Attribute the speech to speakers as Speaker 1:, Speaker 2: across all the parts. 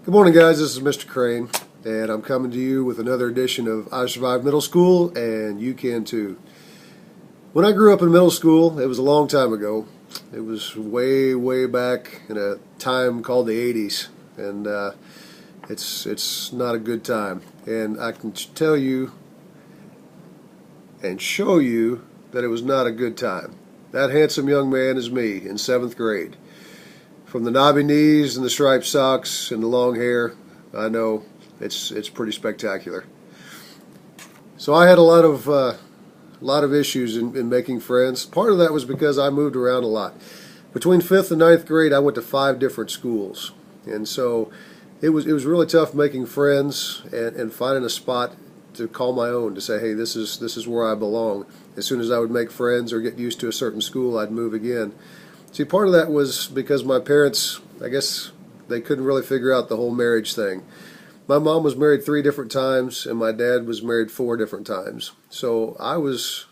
Speaker 1: Good morning, guys. This is Mr. Crane, and I'm coming to you with another edition of I Survived Middle School, and you can too. When I grew up in middle school, it was a long time ago. It was way, way back in a time called the 80s, and it's not a good time. And I can tell you and show you that it was not a good time. That handsome young man is me in 7th grade. From the knobby knees and the striped socks and the long hair, I know it's pretty spectacular. So I had a lot of issues in making friends. Part of that was because I moved around a lot. Between 5th and ninth grade, I went to 5 different schools, and so it was really tough making friends and finding a spot to call my own, to say, hey, this is where I belong. As soon as I would make friends or get used to a certain school, I'd move again. See, part of that was because my parents, I guess, they couldn't really figure out the whole marriage thing. My mom was married 3 different times, and my dad was married 4 different times. So I was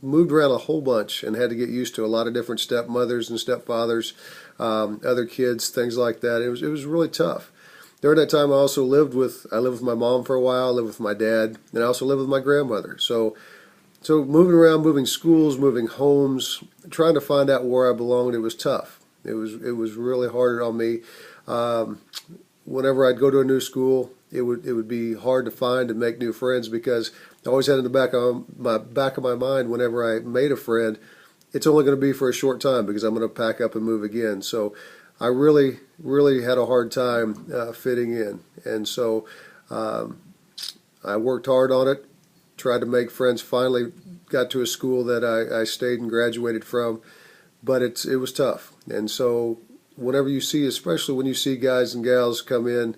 Speaker 1: moved around a whole bunch and had to get used to a lot of different stepmothers and stepfathers, other kids, things like that. It was really tough. During that time, I lived with my mom for a while, I lived with my dad, and I also lived with my grandmother. So moving around, moving schools, moving homes, trying to find out where I belonged, it was tough. It was really hard on me. Whenever I'd go to a new school, it would be hard to find and make new friends, because I always had in the back of my mind, whenever I made a friend, it's only going to be for a short time because I'm going to pack up and move again. So I really, really had a hard time fitting in, and so I worked hard on it. Tried to make friends, finally got to a school that I stayed and graduated from, but it was tough. And so whenever you see, especially when you see guys and gals come in,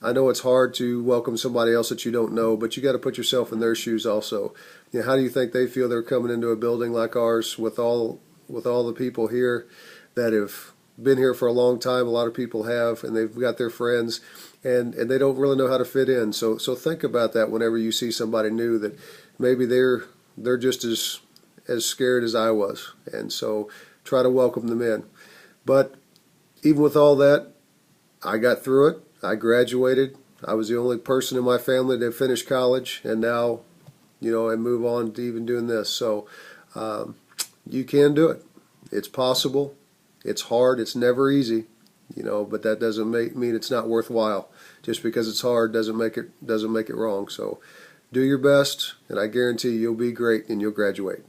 Speaker 1: I know it's hard to welcome somebody else that you don't know, but you got to put yourself in their shoes also. You know, how do you think they feel they're coming into a building like ours with all the people here that have been here for a long time? A lot of people have, and they've got their friends, and they don't really know how to fit in. So think about that whenever you see somebody new, that maybe they're just as scared as I was, and so try to welcome them in. But even with all that, I got through it. I graduated. I was the only person in my family that finished college, and now, I move on to even doing this. So you can do it. It's possible. It's hard. It's never easy, but that doesn't mean it's not worthwhile. Just because it's hard doesn't make it wrong. So do your best, and I guarantee you'll be great and you'll graduate.